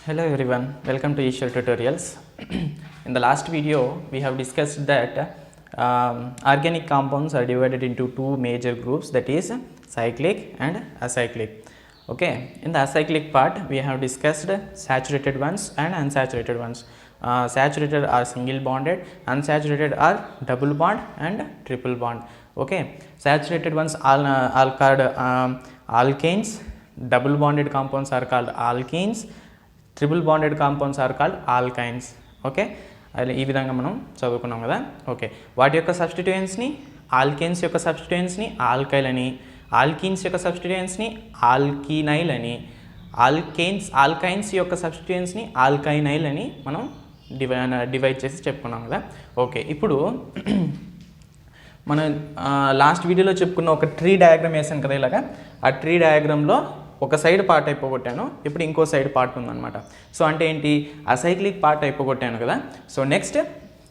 Hello everyone, welcome to Ishwar Tutorials. In the last video, we have discussed that organic compounds are divided into two major groups, that is cyclic and acyclic. Okay, in the acyclic part, we have discussed saturated ones and unsaturated ones. Saturated are single bonded, unsaturated are double bond and triple bond. Okay, saturated ones are called alkanes, double bonded compounds are called alkenes, triple bonded compounds are called alkynes. Okay, అది ఈ విధంగా మనం చదువుకున్నాం కదా. Okay, వాటి యొక్క సబ్స్టిట్యూయెంట్స్ని alkanes యొక్క సబ్స్టిట్యూయెంట్స్ని alkyl అని, ఆల్కీన్స్ యొక్క సబ్స్టిట్యూయెంట్స్ని ఆల్కీనైల్ అని, ఆల్కైన్స్ యొక్క సబ్స్టిట్యూయెంట్స్ని ఆల్కైనైల్ అని మనం డివైడ్ చేసి చెప్పుకున్నాం కదా. ఓకే, ఇప్పుడు మనం లాస్ట్ వీడియోలో చెప్పుకున్న ఒక ట్రీ డయాగ్రామ్ వేసాను కదా ఇలాగా. ఆ ట్రీ డయాగ్రామ్లో ఒక సైడ్ పార్ట్ అయిపోగొట్టాను, ఇప్పుడు ఇంకో సైడ్ పార్ట్ ఉందన్నమాట. సో అంటే ఏంటి, అసైక్లిక్ పార్ట్ అయిపోగొట్టాను కదా. So next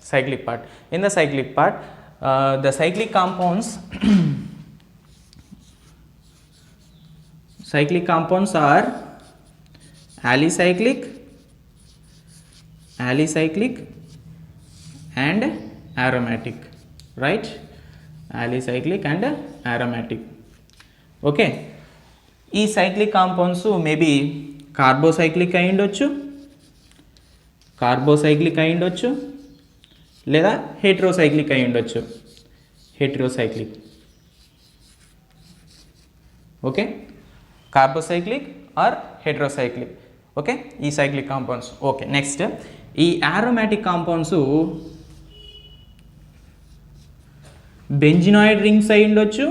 cyclic part. In the cyclic part the cyclic compounds are alicyclic and aromatic, right? Alicyclic and aromatic. Okay, ఈ సైక్లిక్ కాంపౌండ్స్ మేబీ కార్బోసైక్లిక్ అయి ఉండొచ్చు, లేదా హెట్రోసైక్లిక్ అయి ఉండొచ్చు. Heterocyclic, okay, carbocyclic or heterocyclic. Okay, ఈ cyclic compounds. Okay, next ఈ aromatic compounds benzenoid rings అయి ఉండొచ్చు,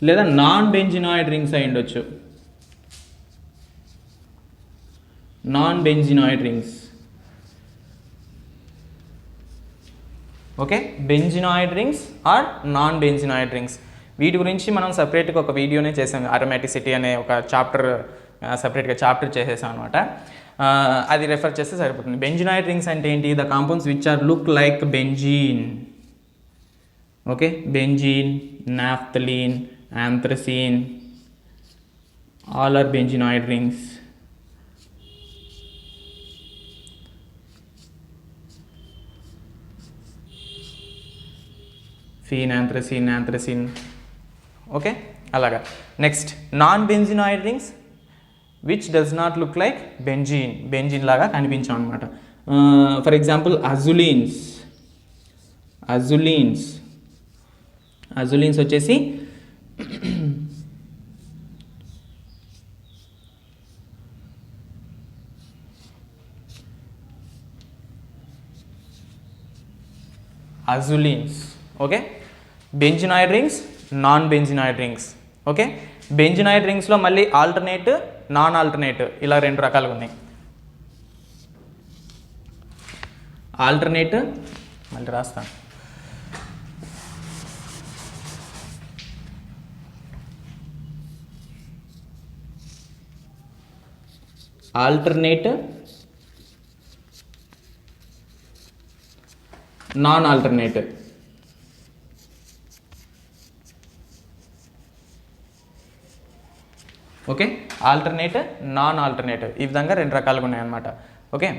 లేదా నాన్ బెంజినాయిడ్ రింగ్స్ అయి ఉండొచ్చు. Non benzenoid rings, okay, benzenoid rings or non benzenoid rings. వీటి గురించి మనం సపరేట్గా ఒక వీడియోనే చేసాం, అరోమాటిసిటీ అనే ఒక చాప్టర్ సపరేట్గా చాప్టర్ చేసేసాం అనమాట. అది రెఫర్ చేస్తే సరిపోతుంది. బెంజినాయిడ్ రింగ్స్ అంటే ఏంటి, the compounds which are look like benzene. Okay, benzene, naphthalene, anthracene, all are benzenoid rings. anthracene. Okay, అలాగా. Next non benzenoid rings which does not look like benzene లాగా కనిపించాం అనమాట. ఫర్ ఎగ్జాంపుల్ అజులీన్స్ వచ్చేసి azulenes. Okay, benzenoid rings, non benzenoid rings. Okay, benzenoid రింగ్స్లో మళ్ళీ alternate, non alternate, ఇలా రెండు రకాలుగా ఉన్నాయి. ఆల్టర్నేట్ మళ్ళీ రాస్తాను. Alternate, non alternate. Okay, alternate, non alternate, ఈ విధంగా రెండు రకాలుగా ఉన్నాయన్నమాట. ఓకే,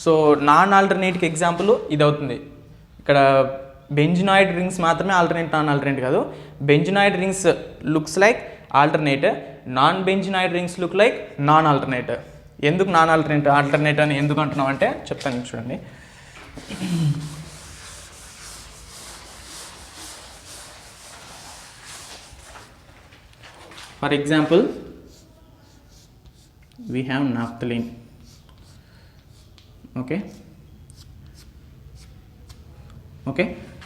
సో నాన్ ఆల్టర్నేట్కి ఎగ్జాంపుల్ ఇది అవుతుంది. ఇక్కడ బెంజినాయిడ్ రింగ్స్ మాత్రమే ఆల్టర్నేట్, నాన్ ఆల్టర్నేట్ కాదు. Benzenoid rings looks like alternate, non benzenoid rings look like non alternate. ఎందుకు నాన్ ఆల్టర్నేట్ అని ఎందుకు అంటున్నాం అంటే చెప్తాను, చూడండి. For example we have naphthalene. Okay,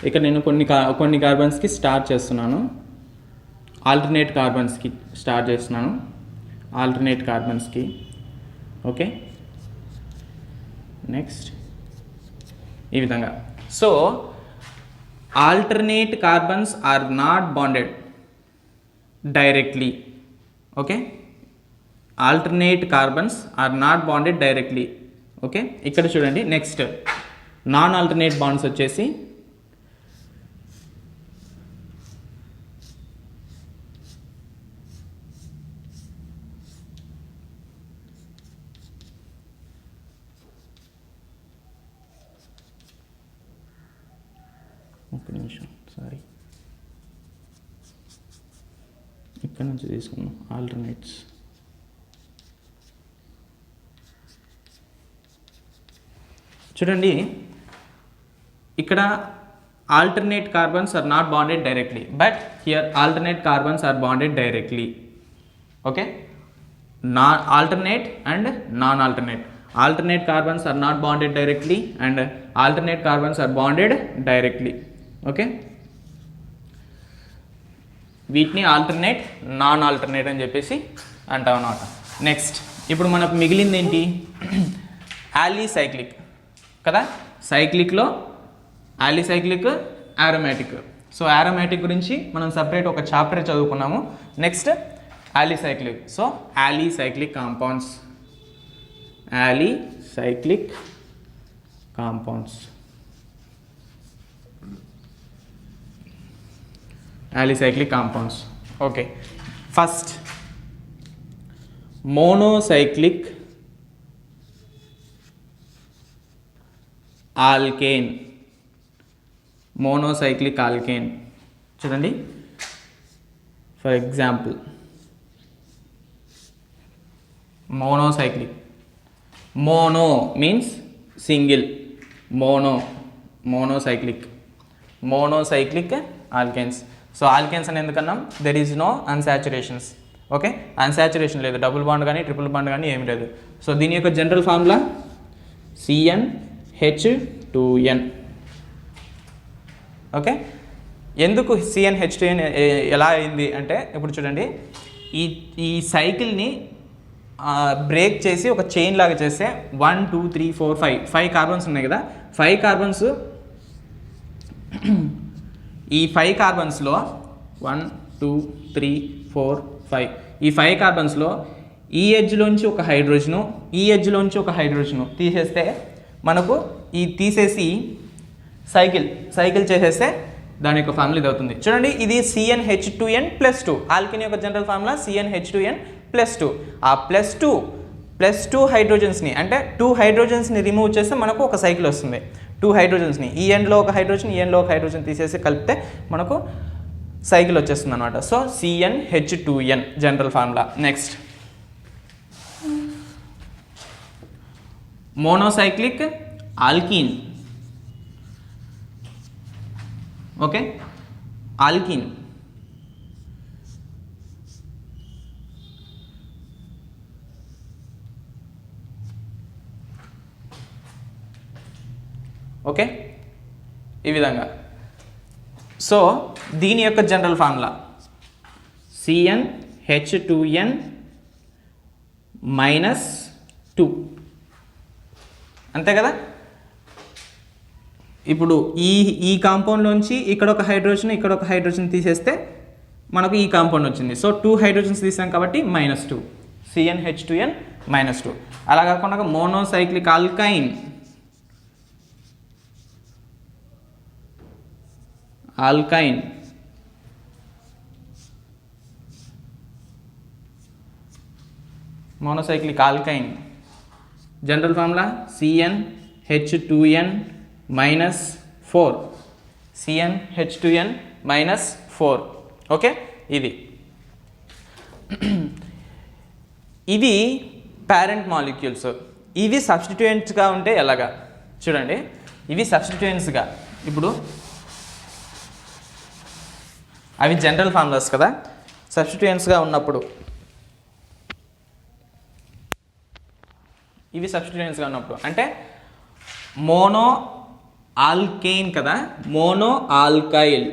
ఇక్కడ నేను కొన్ని కార్బన్స్కి స్టార్ట్ చేస్తున్నాను, ఆల్టర్నేట్ కార్బన్స్కి స్టార్ట్ చేస్తున్నాను, ఆల్టర్నేట్ కార్బన్స్కి. ఓకే, నెక్స్ట్ ఈ విధంగా. So alternate carbons are not bonded directly. Okay, alternate carbons are not bonded directly. Okay, ఇక్కడ చూడండి. నెక్స్ట్ నాన్ ఆల్టర్నేట్ బాండ్స్ వచ్చేసి నిమిషం సారీ, ఇక్కడ నుంచి తీసుకున్నాం ఆల్టర్నేట్స్. చూడండి ఇక్కడ alternate carbons are not bonded directly, but here alternate carbons are bonded directly. Okay, alternate and non-alternate. Alternate carbons are not bonded directly and alternate carbons are bonded directly. Okay, వీటిని alternate non alternate అని చెప్పేసి అంటాం అన్నమాట. Next ఇప్పుడు మనకు మిగిలింది ఏంటి, alicyclic కదా. సైక్లిక్లో యాలీసైక్లిక్, ఆరోమాటిక్. సో ఆరోమాటిక్ గురించి మనం సపరేట్ ఒక చాప్టర్ చదువుకున్నాము. Next alicyclic. So alicyclic compounds, alicyclic compounds, alicyclic compounds. Okay, first monocyclic alkane. Monocyclic alkane చూడండి, for example monocyclic. Mono means single, monocyclic alkanes. So alkanes అని ఎందుకన్నాం, there is no unsaturations. Okay, unsaturation లేదు, double bond కానీ triple bond కానీ ఏమి లేదు. So దీని యొక్క జనరల్ ఫార్ములా CnH2n. ఓకే, ఎందుకు CnH2n ఎలా అయింది అంటే, ఇప్పుడు చూడండి ఈ సైకిల్ని బ్రేక్ చేసి ఒక చైన్ లాగా చేస్తే 1 2 3 4 5 కార్బన్స్ ఉన్నాయి కదా. 5 కార్బన్స్, ఈ 5 కార్బన్స్లో 1 2 3 4 5 ఈ 5 కార్బన్స్లో ఈ ఎడ్జ్లోంచి ఒక హైడ్రోజను, ఈ ఎడ్జ్లోంచి ఒక హైడ్రోజను తీసేస్తే మనకు ఈ తీసేసి సైకిల్ చేసేస్తే దాని యొక్క ఫార్ములా ఇది అవుతుంది. చూడండి ఇది CnH2n+2. ఆల్కిన్ యొక్క జనరల్ ఫార్ములా CnH2n+2. ఆ +2 హైడ్రోజన్స్ని అంటే 2 హైడ్రోజన్స్ని రిమూవ్ చేస్తే మనకు ఒక సైకిల్ వస్తుంది. 2 హైడ్రోజన్స్ని ఈ ఎండ్లో ఒక హైడ్రోజన్, ఈ ఎండ్లో ఒక హైడ్రోజన్ తీసేసి కలిపితే మనకు సైకిల్ వచ్చేస్తుంది అనమాట. So CnH2n general formula. Next monocyclic alkyne. Okay, alkyne okay ఈ విధంగా. సో దీని యొక్క జనరల్ ఫార్ములా CnH2n-2 అంతే కదా. ఇప్పుడు ఈ కాంపౌండ్లోంచి ఇక్కడ ఒక హైడ్రోజన్, ఇక్కడ ఒక హైడ్రోజన్ తీసేస్తే మనకు ఈ కాంపౌండ్ వచ్చింది. సో 2 హైడ్రోజన్స్ తీసాం కాబట్టి -2, CnH2n-2. అలా కాకుండా monocyclic ఆల్కైన్, monocyclic ఆల్కైన్ general formula CnH2n-4, CnH2n-4. Okay, ఇవి పేరెంట్ మాలిక్యూల్స్. ఇవి సబ్స్టిట్యూయెంట్స్గా ఉంటే ఎలాగా చూడండి, ఇవి సబ్స్టిట్యూయెంట్స్గా, ఇప్పుడు అవి జనరల్ ఫార్ములాస్ కదా. సబ్స్టిట్యూయెంట్స్గా ఉన్నప్పుడు ఇవి సబ్స్టిట్యూయెంట్స్గా ఉన్నప్పుడు అంటే మోనో ఆల్కేన్ కదా, మోనో ఆల్కైల్.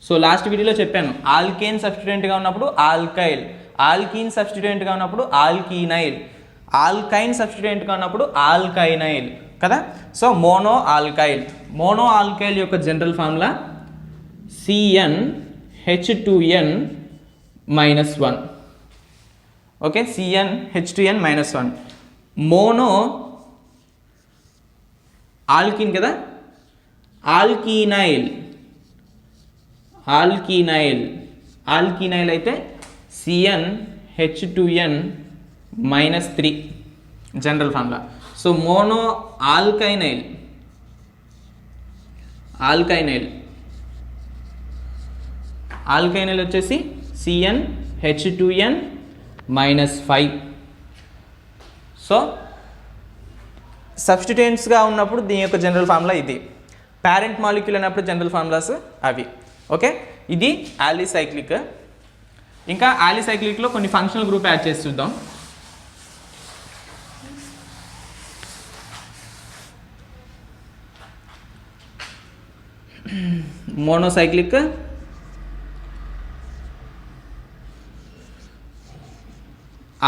సో లాస్ట్ వీడియోలో చెప్పాను, ఆల్కేన్ సబ్స్టిట్యూయెంట్గా ఉన్నప్పుడు ఆల్కైల్, ఆల్కీన్ సబ్స్టిట్యూయెంట్గా ఉన్నప్పుడు ఆల్కీనైల్, ఆల్కైన్ సబ్స్టిట్యూయెంట్గా ఉన్నప్పుడు ఆల్కైనైల్ కదా. సో మోనో ఆల్కైల్ యొక్క general formula CnH2n-1. Okay, CnH2n-1. Mono alkene కదా, ఆల్కీనైల్ అయితే CnH2n-3 general formula. So mono alkynyl వచ్చేసి CnH2n-5. సో సబ్స్టిట్యూయెంట్స్గా ఉన్నప్పుడు దీని యొక్క జనరల్ ఫార్ములా ఇది. పేరెంట్ మాలిక్యూల్ అయినప్పుడు జనరల్ ఫార్ములాస్ అవి. ఓకే, ఇది ఆలిసైక్లిక్. ఇంకా ఆలిసైక్లిక్లో కొన్ని ఫంక్షనల్ గ్రూప్ యాడ్ చేసి చూద్దాం. మోనోసైక్లిక్,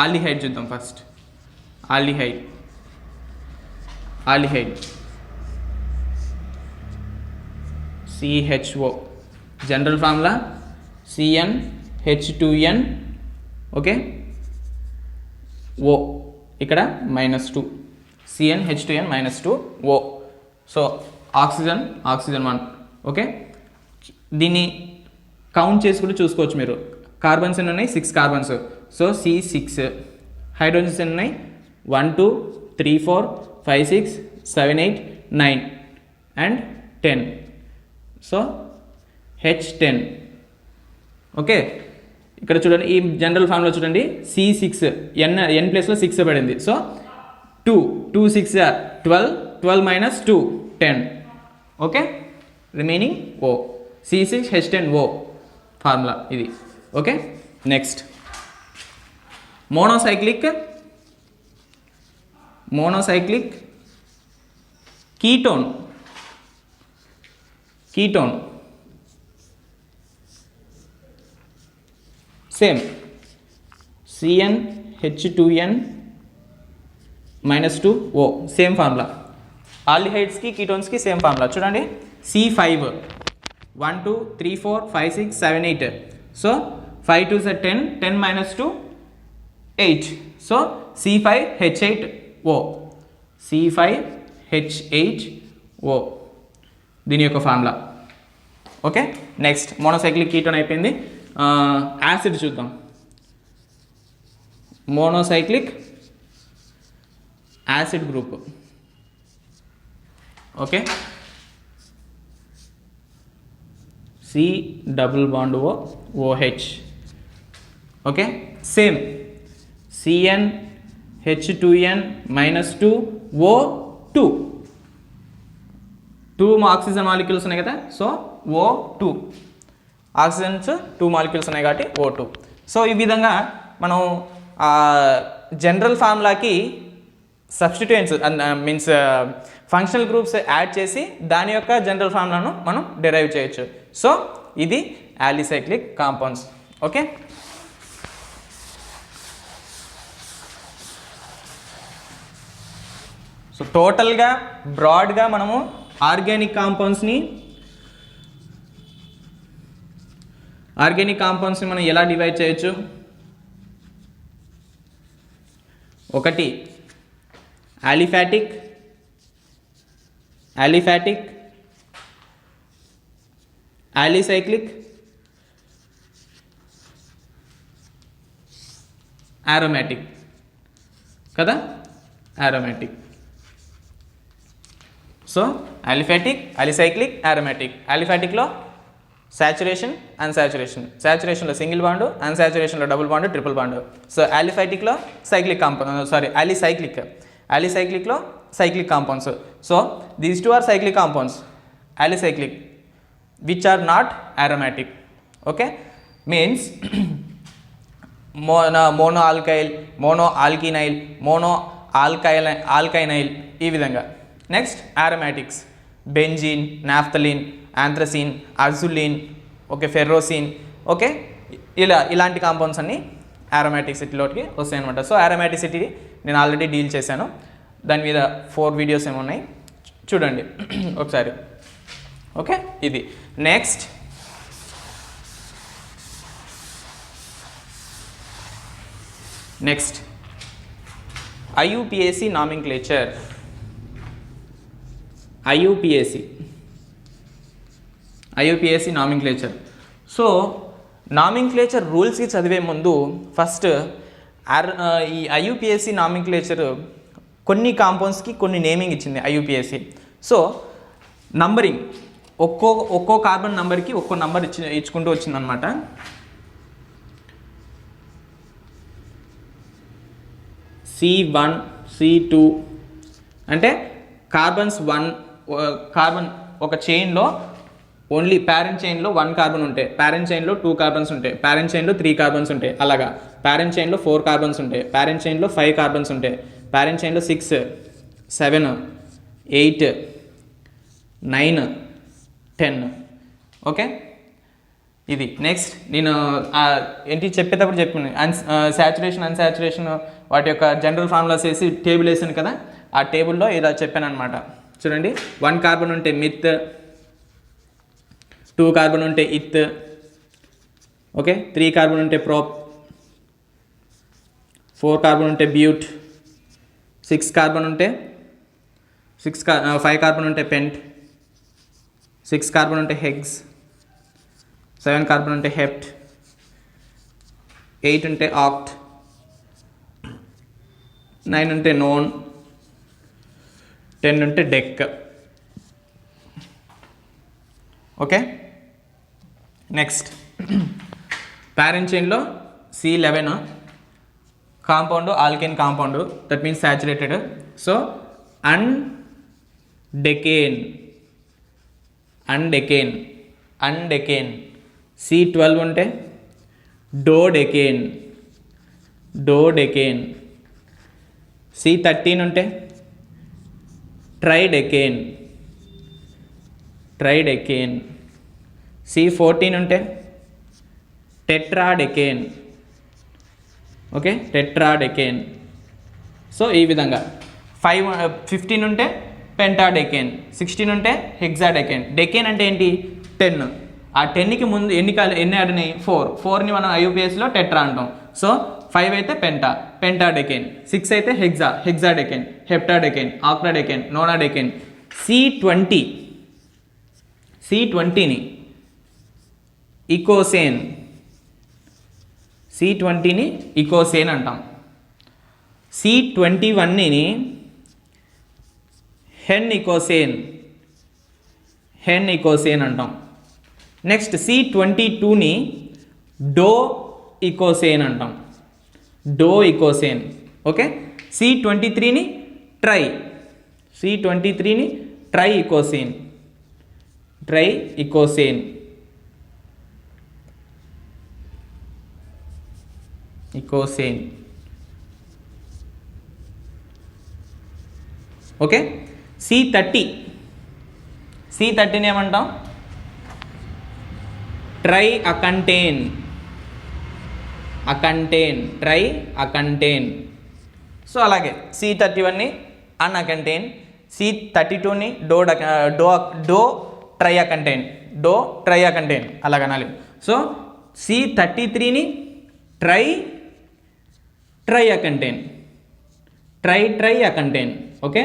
ఆల్డిహైడ్ చూద్దాం first. Aldehyde CHO general formula CnH2n, okay, O ఇక్కడ -2, CnH2n-2O. So oxygen 1. ఓకే, దీన్ని కౌంట్ చేసి కూడా చూసుకోవచ్చు మీరు. కార్బన్స్ ఎన్ని ఉన్నాయి? 6 కార్బన్స్. So C6. హైడ్రోజన్స్ ఎన్ని ఉన్నాయి? 1 2 3 4 5 6 7 8 9 అండ్ 10. So H10. ఓకే, ఇక్కడ చూడండి ఈ జనరల్ ఫార్ములా చూడండి. C6 n ప్లేస్లో 6 పడింది. So 2 6 12, 12 - 2 10. Okay, remaining O, C6H10O formula ఇది. Okay, next monocyclic ketone same CnH2n-2O same formula. ఆల్డిహైడ్స్కి కీటోన్స్కి సేమ్ ఫార్ములా చూడండి. C5 1 2 3 4 5 6 7 8. So 5 2s 10, 10 - 2 8. So C5H8O దీని యొక్క formula. Okay, next monocyclic ketone అయిపోయింది. యాసిడ్ చూద్దాం. Monocyclic acid group. Okay, C+OH. Okay, same CnH2n-2O2. 2 oxygen molecules ఉన్నాయి కదా. So O2 oxygens 2 molecules ఉన్నాయి కాబట్టి O2. సో ఈ విధంగా మనం జనరల్ ఫార్ములాకి substituents means functional groups add చేసి దాని యొక్క జనరల్ ఫార్ములాను మనం డిరైవ్ చేయొచ్చు. సో ఇది ఆలిసైక్లిక్ కాంపౌండ్స్. ఓకే, సో టోటల్గా బ్రాడ్గా మనము ఆర్గానిక్ కాంపౌండ్స్ని మనం ఎలా డివైడ్ చేయొచ్చు? ఒకటి అలిఫాటిక్, ఆలిసైక్లిక్, aromatic కదా, aromatic. So aliphatic, alicyclic, aromatic. అలిఫాటిక్లో సాచురేషన్, అన్సాచురేషన్, సాచురేషన్లో సింగిల్ బాండ్, అన్సాచురేషన్లో double bond, triple bond. So అలిఫాటిక్లో సైక్లిక్ కాంపౌండ్, అలిసైక్లిక్లో cyclic compounds. So these two are cyclic compounds, alicyclic, which are not aromatic. Okay, means monoalkyl, monoalkenyl, monoalkynyl ఈ విధంగా. Next aromatics, benzene, naphthalene, anthracene, azulene, okay, ferrocene, okay, ఇలాంటి compounds అన్ని aromaticity-లోకి వస్తాయి అనమాట. So aromaticity నేను already deal చేశాను, దాని మీద 4 వీడియోస్ ఏమో ఉన్నాయి, చూడండి ఒకసారి. ఓకే, ఇది next IUPAC nomenclature. IUPAC nomenclature. So nomenclature రూల్స్కి చదివే ముందు ఫస్ట్ ఈ IUPAC నామిన్క్లేచర్ కొన్ని కాంపౌండ్స్కి కొన్ని నేమింగ్ ఇచ్చింది IUPAC. సో నంబరింగ్ ఒక్కో కార్బన్ నంబర్కి ఒక్కో నంబర్ ఇచ్చుకుంటూ వచ్చిందనమాట. C1 C2 అంటే కార్బన్ ఒక చైన్లో ఓన్లీ పేరెంట్ చైన్లో 1 కార్బన్ ఉంటాయి, పేరెంట్ చైన్లో 2 కార్బన్స్ ఉంటాయి, పేరెంట్ చైన్లో 3 కార్బన్స్ ఉంటాయి. అలాగా పేరెంట్ చైన్లో 4 కార్బన్స్ ఉంటాయి, పేరెంట్ చైన్లో 5 కార్బన్స్ ఉంటాయి, పేరెంట్ చైన్లో 6 7 8 9 10. ఓకే, ఇది నెక్స్ట్ నేను ఏంటి చెప్పేటప్పుడు చెప్పాను సాచురేషన్ అన్సాచురేషన్ వాటి యొక్క జనరల్ ఫార్ములాస్ వేసి టేబుల్ వేసాను కదా, ఆ టేబుల్లో ఇలా చెప్పాను అనమాట. చూడండి, 1 కార్బన్ ఉంటే మిత్, 2 కార్బన్ ఉంటే ఇత్, ఓకే, 3 కార్బన్ ఉంటే ప్రోప్, 4 కార్బన్ ఉంటే బ్యూట్, 5 కార్బన్ ఉంటే పెంట్, 6 కార్బన్ ఉంటే హెగ్స్, 7 కార్బన్ ఉంటే హెప్ట్, 8 ఉంటే ఆక్ట్, 9 ఉంటే నోన్, 10 ఉంటే డెక్. ఓకే, నెక్స్ట్ పేరెంట్ చైన్లో C11 compound alkane compound, that means saturated. So undecane C12 ఉంటే డోడెకేన్ C13 ఉంటే ట్రైడెకేన్ C14 ఉంటే టెట్రాడెకేన్. ఓకే, టెట్రాడెకేన్. సో ఈ విధంగా 15 ఉంటే పెంటాడెకేన్, 16 ఉంటే హెక్సాడెకేన్. డెకేన్ అంటే ఏంటి? 10. ఆ 10కి ముందు ఎన్ని ఆడినాయి? 4ని మనం IUPACలో టెట్రా అంటాం. సో 5 అయితే పెంటాడెకేన్, 6 అయితే హెక్సాడెకేన్, హెప్టాడెకేన్, ఆక్టాడెకేన్, నోనాడెకేన్. C20ని ఇకోసేన్, C20ని ఇకోసేన్ అంటాం. C21ని హెన్ ఇకోసేన్ అంటాం. నెక్స్ట్ C22ని డో ఇకోసేన్ అంటాం. ఓకే, C23ని ట్రై ఇకోసేన్. ఓకే, C30ని ఏమంటాం? ట్రై అకంటేన్. సో అలాగే C31ని అన్అకంటేన్, C32ని డో ట్రై అకంటేన్ అలాగ అనాలి. సో C33ని ట్రై అకంటేన్. ఓకే,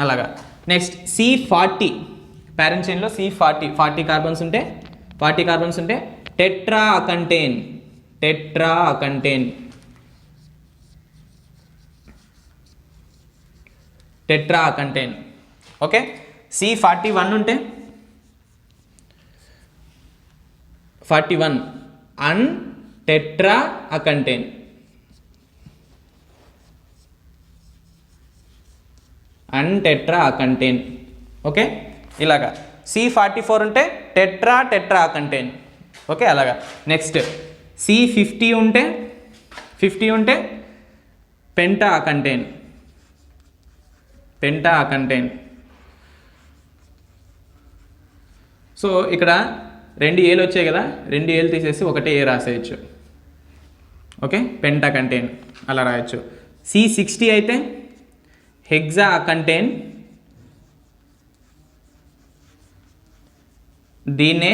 అలాగా. నెక్స్ట్ C40 పేరెంట్ చైన్లో C40 కార్బన్స్ ఉంటే టెట్రా అకంటేన్. ఓకే, C41 ఉంటే 41 అన్ టెట్రా అకంటేన్. ఓకే, ఇలాగా. C44 ఉంటే టెట్రా అకంటేన్. ఓకే, అలాగా. నెక్స్ట్ C50 ఉంటే పెంటా అకంటేన్. సో ఇక్కడ 2 ఏలు వచ్చాయి కదా, 2 ఏలు తీసేసి 1 ఏ రాసేయచ్చు. ఓకే, పెంటా కంటేన్ అలా రాయొచ్చు. C60 అయితే హెక్సా అకంటేన్, దీన్నే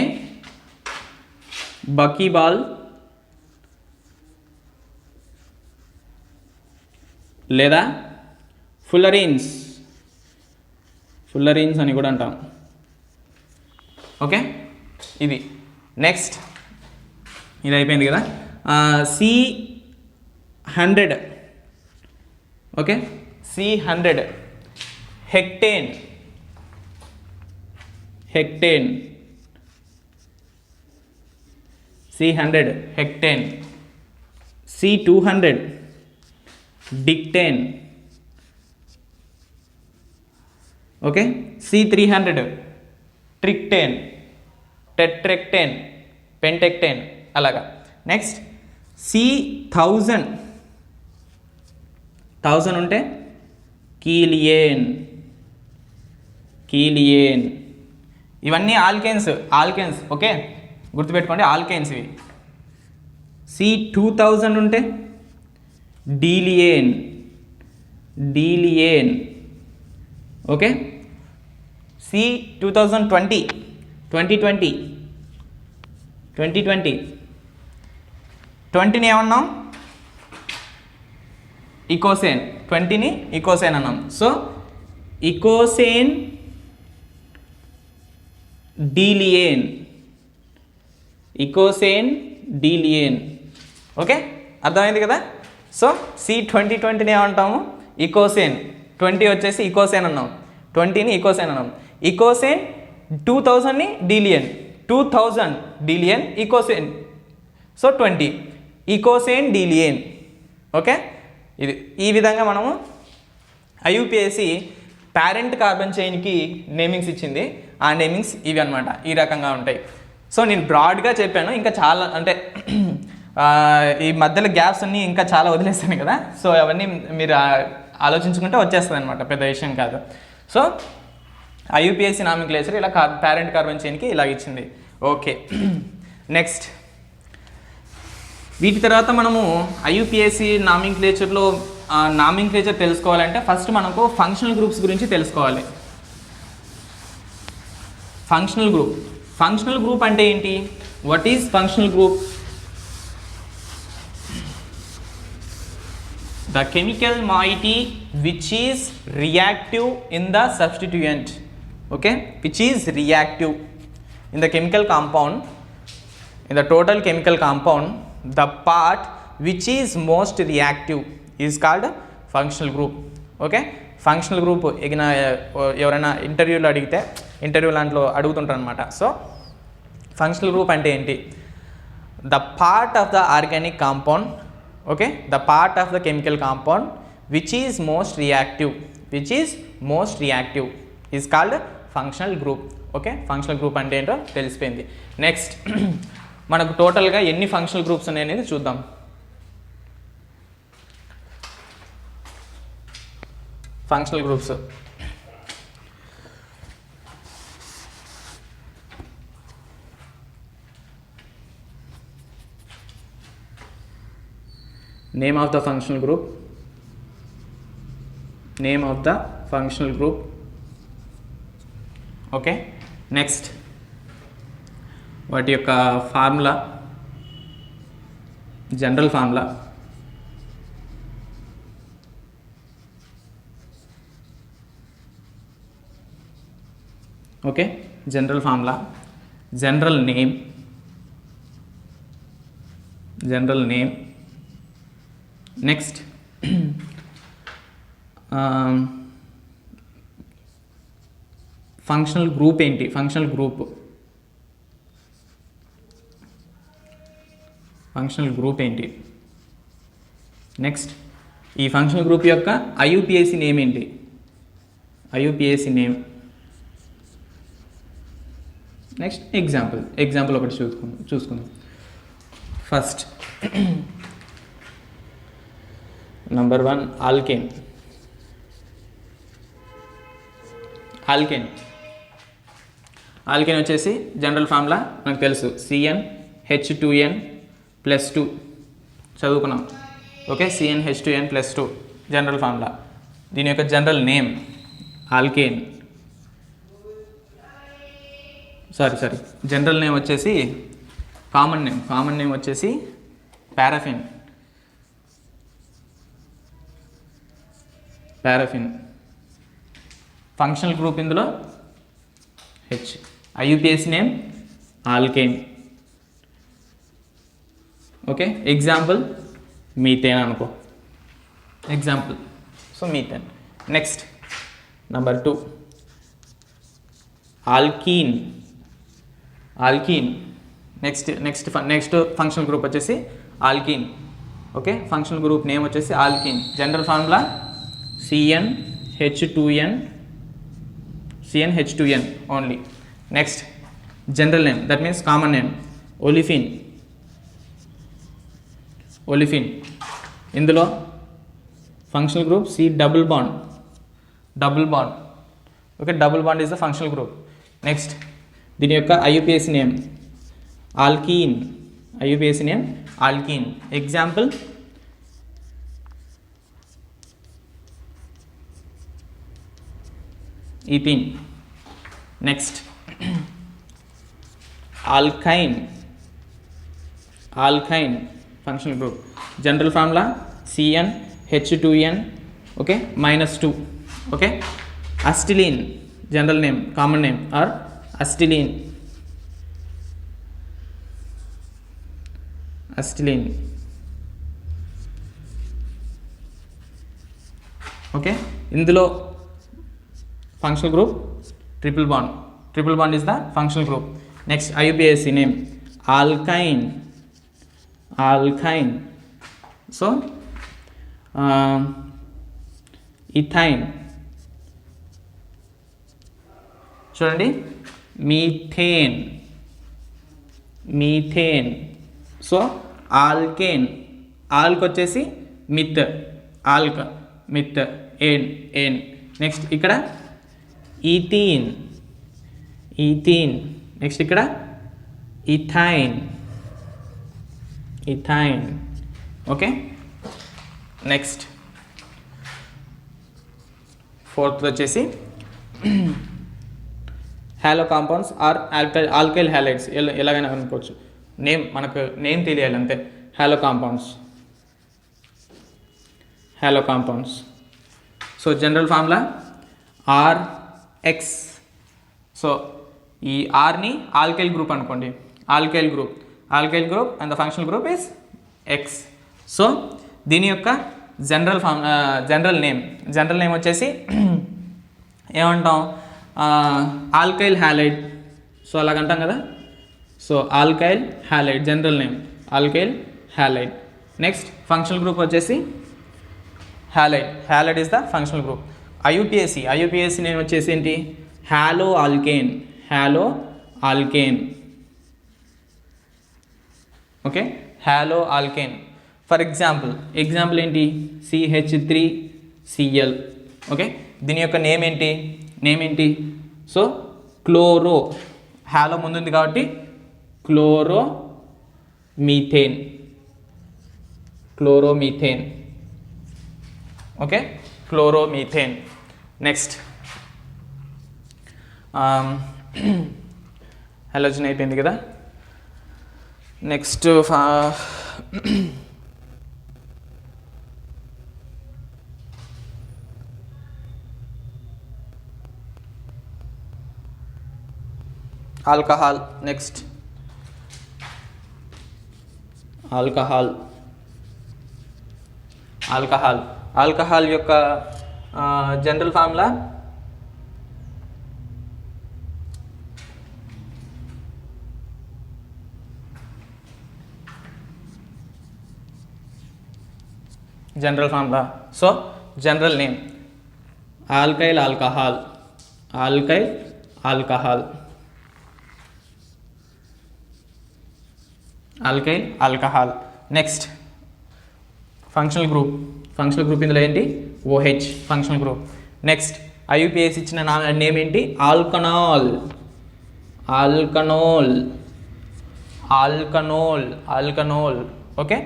బకీబాల్ లేదా ఫుల్లరీన్స్ అని కూడా అంటాం. ఓకే, ఇది నెక్స్ట్ ఇది అయిపోయింది కదా. 100, okay, C100. Hectane, C100, hectane. C200, dictane, okay. C300, trictane, tetractane, pentactane, అలాగా. నెక్స్ట్ C1000 ఉంటే కీలియేన్. ఇవన్నీ ఆల్కేన్స్, ఓకే, గుర్తుపెట్టుకోండి, ఆల్కేన్స్ ఇవి. C2000 ఉంటే డీలియేన్, ఓకే. C2020 20ని ఏమన్నాం? ఇకోసేన్. 20ని ఇకోసేన్ అన్నాం. సో ఇకోసేన్ డీలియేన్, ఓకే, అర్థమైంది కదా. సో C2020ని ఏమంటాము? ఇకోసేన్. 20 వచ్చేసి ఇకోసేన్ అన్నాం, 20ని ఇకోసేన్ అన్నాం. ఇకోసేన్ 2000ని డీలియన్, 2000 డీలియన్ ఇకోసేన్. సో 20 ఇకోసేన్ డీలియన్, ఓకే. ఇది ఈ విధంగా మనము IUPAC పేరెంట్ కార్బన్ చైన్కి నేమింగ్స్ ఇచ్చింది. ఆ నేమింగ్స్ ఇవి అనమాట, ఈ రకంగా ఉంటాయి. సో నేను బ్రాడ్గా చెప్పాను, ఇంకా చాలా అంటే ఈ మధ్యలో గ్యాప్స్ అన్నీ ఇంకా చాలా వదిలేస్తాను కదా. సో అవన్నీ మీరు ఆలోచించుకుంటే వచ్చేస్తుంది అనమాట, పెద్ద విషయం కాదు. సో IUPAC నామిక్లేచర్ ఇలా పేరెంట్ కార్బన్ చైన్కి ఇలా ఇచ్చింది, ఓకే. నెక్స్ట్ వీటి తర్వాత మనము IUPAC నామిక్లేచర్ తెలుసుకోవాలంటే ఫస్ట్ మనకు ఫంక్షనల్ గ్రూప్స్ గురించి తెలుసుకోవాలి. ఫంక్షనల్ గ్రూప్ అంటే ఏంటి? What is functional group? The chemical moiety which is reactive in the substituent, okay, which is reactive in the chemical compound, in the total chemical compound, the part which is most reactive is called functional group, okay. Functional group ఎవరైనా interview దాంట్లో అడుగుతుంటారు అనమాట. So functional group అంటే ఏంటి? The part of the organic compound, okay, the part of the chemical compound which is most reactive is called functional group, okay. functional group అంటే ఏంటో తెలిసిపోయింది. Next మనకు టోటల్గా ఎన్ని ఫంక్షనల్ గ్రూప్స్ ఉన్నాయనేది చూద్దాం. Functional groups name of the functional group, okay. next వాటి యొక్క formula, general formula, okay, general formula, general name. Next functional group ఏంటి? ఫంక్షనల్ గ్రూప్ ఏంటి? నెక్స్ట్ ఈ ఫంక్షనల్ గ్రూప్ యొక్క IUPAC నేమ్ ఏంటి? IUPAC name. నెక్స్ట్ ఎగ్జాంపుల్ ఒకటి చూసుకుందాం. First number 1 alkane వచ్చేసి జనరల్ ఫార్ములా మనకు తెలుసు, CnH2n+2 చదువుకున్నాం, ఓకే. CnH2n+2 general formula. దీని యొక్క general name alkane, general name వచ్చేసి కామన్ నేమ్ వచ్చేసి పారాఫిన్. ఫంక్షనల్ గ్రూప్ ఇందులో H. IUPAC name alkane, okay. Example methane అనుకో example. So methane. Next number 2 alkene. Next functional group వచ్చేసి alkene. Okay, functional group name వచ్చేసి alkene. General formula CnH2n only. Next general name, that means common name, olefin. ఇందులో functional group C double bond. Okay, double bond is the functional group. Next దీని యొక్క IUPAC name alkene. Example ethene. Next alkyne functional group. General formula CnH2n, okay, -2. Okay, acetylene. General name, common name or acetylene. Okay, ఇందులో functional group triple bond is the functional group. Next IUPAC name alkyne. So ethyne. చూడండి, methane. So alkane. Alk వచ్చేసి meth, ane. Next ఇక్కడ ethene. Next ఇక్కడ ethyne. Okay, next 4th వచ్చేసి halo compounds or alkyl halides. ఎలాగైనా అనుకోవచ్చు, మనకు name తెలియాలి అంతే. Halo compounds. So general formula RX. So ఈ ఆర్ని ఆల్కైల్ గ్రూప్ అనుకోండి, alkyl group and the functional group is X. So దీని యొక్క జనరల్ నేమ్ వచ్చేసి ఏమంటాం, ఆల్కైల్ హ్యాలైడ్. సో అలాగంటాం కదా. So alkyl halide general name, alkyl halide. Next functional group వచ్చేసి halide is the functional group. IUPAC name వచ్చేసి ఏంటి, halo alkane. Okay, halo alkane. For example ఏంటి, CH3Cl. ఓకే, దీని యొక్క నేమ్ ఏంటి, సో క్లోరో. హ్యాలో ముందుంది కాబట్టి క్లోరోమీథేన్. ఓకే, క్లోరోమీథేన్. నెక్స్ట్ హలోజన్ అయిపోయింది కదా. Next alcohol. నెక్స్ట్ ఆల్కహాల్ యొక్క general formula so general name alkyl alcohol. Next functional group ఇందులో ఏంటి, OH functional group. Next IUPAC ఇచ్చిన నేమ్ ఏంటి, ఆల్కనోల్. ఓకే,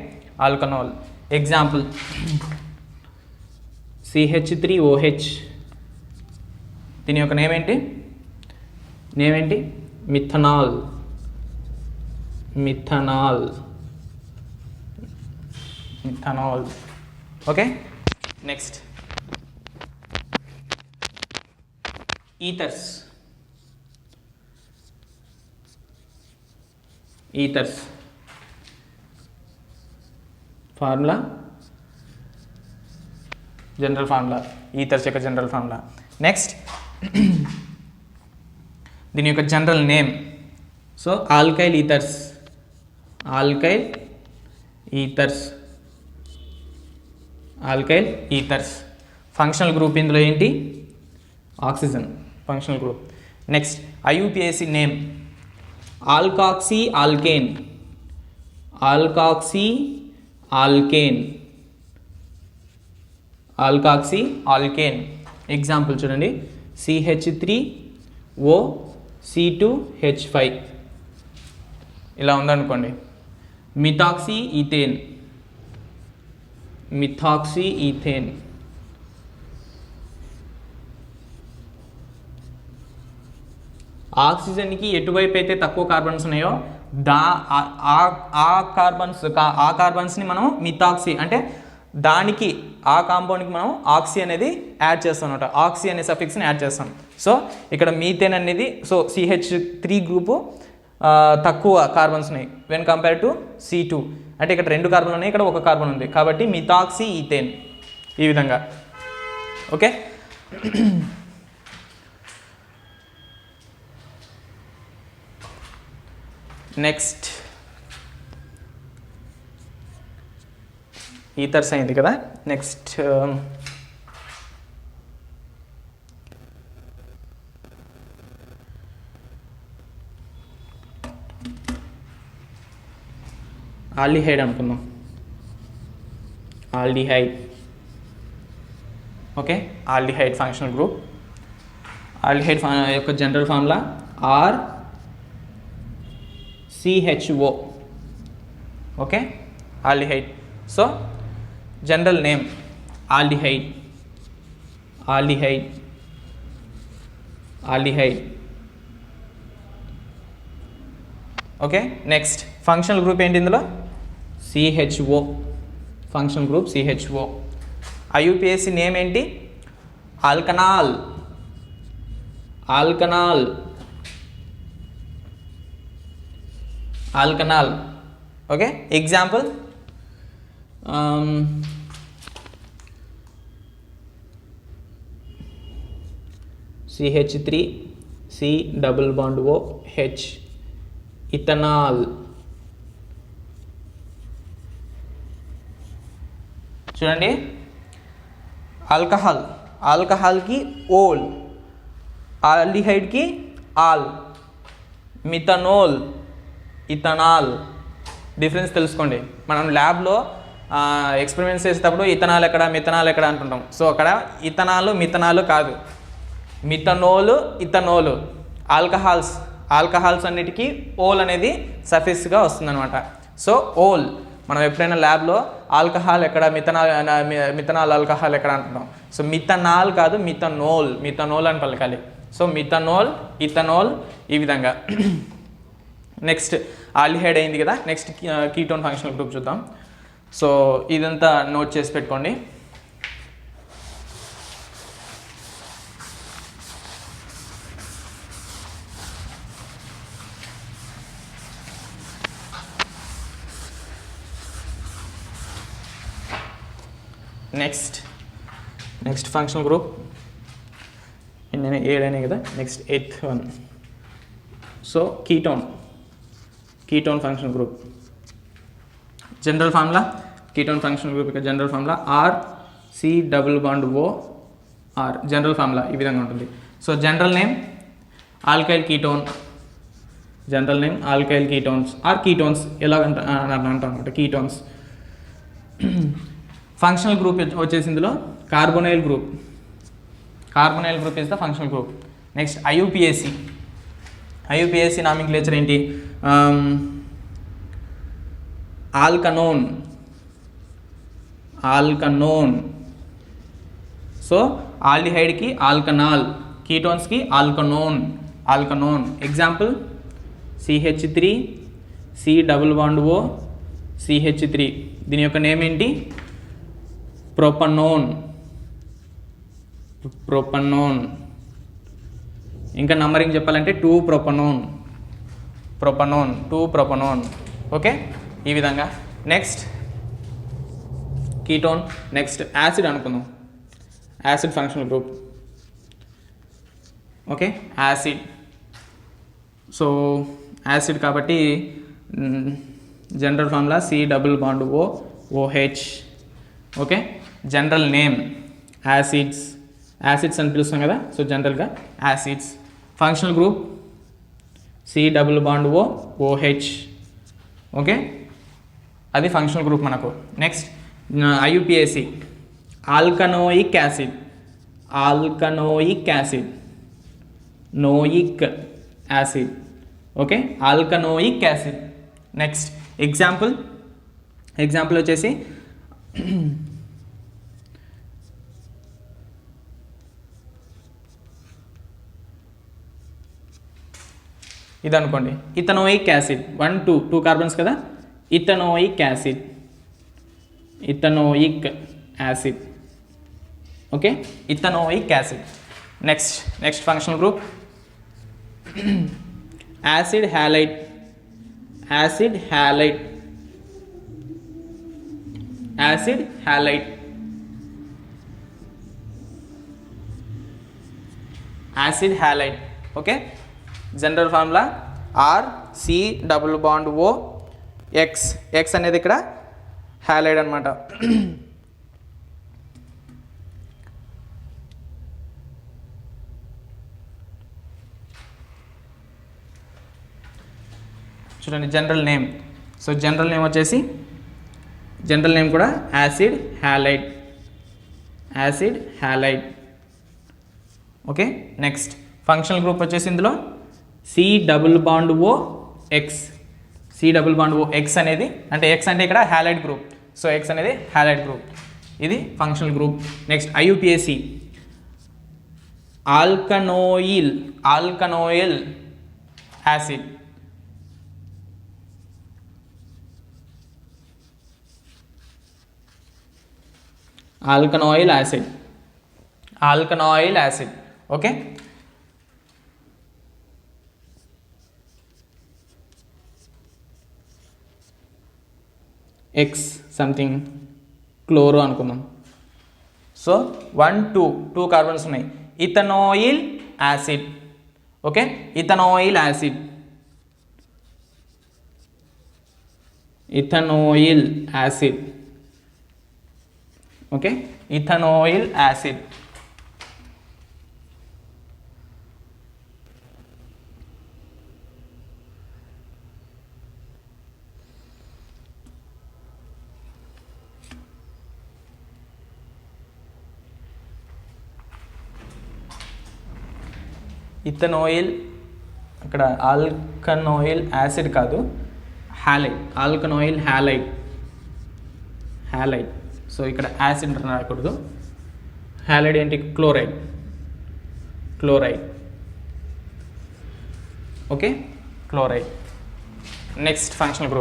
ఆల్కనోల్. Example CH3OH. దీని యొక్క నేమ్ ఏంటి, methanol. Okay, next ethers. Formula general formula, ethers యొక్క general formula. Next దీని యొక్క general name. So alkyl ethers, alkyl ethers, alkyl ethers. Functional group ఇందులో ఏంటి? Oxygen, functional group. Next IUPAC name alkoxy alkane, alkoxy alkane, alkoxy alkane. Example చూడండి, CH3O C2H5 ఇలా ఉందనుకోండి. Methoxy ethane, methoxy ethane. ఆక్సిజన్కి ఎటువైపు అయితే తక్కువ కార్బన్స్ ఉన్నాయో ఆ కార్బన్స్ని మనం మిథాక్సీ అంటే దానికి ఆ కాంపౌండ్కి మనం ఆక్సీ అనేది యాడ్ చేస్తాం అనమాట. ఆక్సీ అనే సఫిక్స్ని యాడ్ చేస్తాం. సో ఇక్కడ మీథేన్ అనేది సో CH3 గ్రూపు తక్కువ కార్బన్స్ ఉన్నాయి వెన్ కంపేర్ టు C2. అంటే ఇక్కడ 2 కార్బన్లు ఉన్నాయి, ఇక్కడ 1 కార్బన్ ఉంది కాబట్టి మిథాక్సీ ఈథేన్ ఈ విధంగా. ఓకే, నెక్స్ట్ ఈథర్స్ అయింది కదా. నెక్స్ట్ ఆల్డిహైడ్ అనుకుందాం. Aldehyde. Okay, aldehyde functional group. Aldehyde యొక్క general formula RCHO. Okay, aldehyde. So general name aldehyde, aldehyde, aldehyde. Okay, next functional group ఏంటి ఇందులో? CHO, functional group CHO. IUPAC name ఏంటి? Alkanal, alkanal, alkanal. Okay, example CH3 C=OH ethanal. చూడండి, alcohol, ఆల్కహాల్కి ol, ఆల్డిహైడ్కి al, methanol, ethanal. Difference తెలుసుకోండి. మనం ల్యాబ్లో experiments చేసేటప్పుడు ఇథనాల్ ఎక్కడ మిథనాల్ ఎక్కడ అంటుంటాం. సో అక్కడ ఇథనాలు మిథనాలు కాదు, మిథనోలు ఇథనోలు. ఆల్కహాల్స్ అన్నిటికీ ఓల్ అనేది సఫిక్స్గా వస్తుందన్నమాట. సో ఓల్ మనం ఎప్పుడైనా ల్యాబ్లో ఆల్కహాల్ ఎక్కడ మిథనాల్ ఆల్కహాల్ ఎక్కడ అంటున్నాం. సో మిథనాల్ కాదు మిథనోల్, మిథనోల్ అని పలకాలి. సో మిథనోల్ ఇథనోల్ ఈ విధంగా. నెక్స్ట్ ఆల్డిహైడ్ అయింది కదా. నెక్స్ట్ కీటోన్ ఫంక్షనల్ గ్రూప్ చూద్దాం. సో ఇదంతా నోట్ చేసి పెట్టుకోండి. నెక్స్ట్ ఫంక్షనల్ గ్రూప్ నేను 7 అయినాయి కదా. Next 8th one. So ketone functional group general formula. Ketone functional group యొక్క general formula RC=OR, general formula ఈ విధంగా ఉంటుంది. So general name alkyl ketone, general name alkyl ketones or ketones ఎలా అంటాం అనమాట, కీటోన్స్. ఫంక్షనల్ గ్రూప్ వచ్చేసి ఇందులో carbonyl group, carbonyl group is the functional group. Next IUPAC nomenclature ఏంటి? Alkanone, alkanone. సో ఆల్డిహైడ్కి ఆల్కనాల్, కీటోన్స్కి alkanone. Example CH3 C=O CH3. దీని యొక్క నేమ్ ఏంటి? ప్రొపనోన్. ఇంకా నంబరింగ్ చెప్పాలంటే 2 ప్రొపనోన్. ఓకే, ఈ విధంగా. Next ketone. నెక్స్ట్ యాసిడ్ అనుకుందాం. Acid functional group. Okay, acid. So acid కాబట్టి general formula C+O OH. Okay, general name acids అని పిలుస్తాం కదా, సో జనరల్గా acids. Functional group C+OOH. Okay, అది ఫంక్షనల్ గ్రూప్ మనకు. Next IUPAC alkanoic acid. Noic acid. Okay, alkanoic acid. Next example వచ్చేసి ఇది అనుకోండి, ఇథనోయిక్ యాసిడ్. 1 2 కార్బన్స్ కదా, ethanoic acid. Okay, ethanoic acid. Next functional group acid halide. Acid halide. Okay, general formula RC+OX. X అనేది ఇక్కడ halide అనమాట. చూడండి general name. So general name వచ్చేసి general name కూడా acid halide. Okay, next functional group వచ్చేసి ఇందులో C+OX అనేది, అంటే X అంటే ఇక్కడ హ్యాలైడ్ గ్రూప్, సో X అనేది హ్యాలైడ్ గ్రూప్, ఇది functional group. Next IUPAC alkanoyl acid. Alkanoyl acid. Okay, X something chloro అనుకుందాం. సో 1 2 కార్బన్స్ ఉన్నాయి. Ethanoyl acid. Okay, ethanoyl acid. Okay, ethanoyl acid. Ethanoyl అక్కడ ఆల్కనాయిల్ acid కాదు, halide. ఆల్కనాయిల్ halide. So ఇక్కడ acid రాకూడదు. Halide ఏంటి? Chloride. Okay, chloride. Next functional group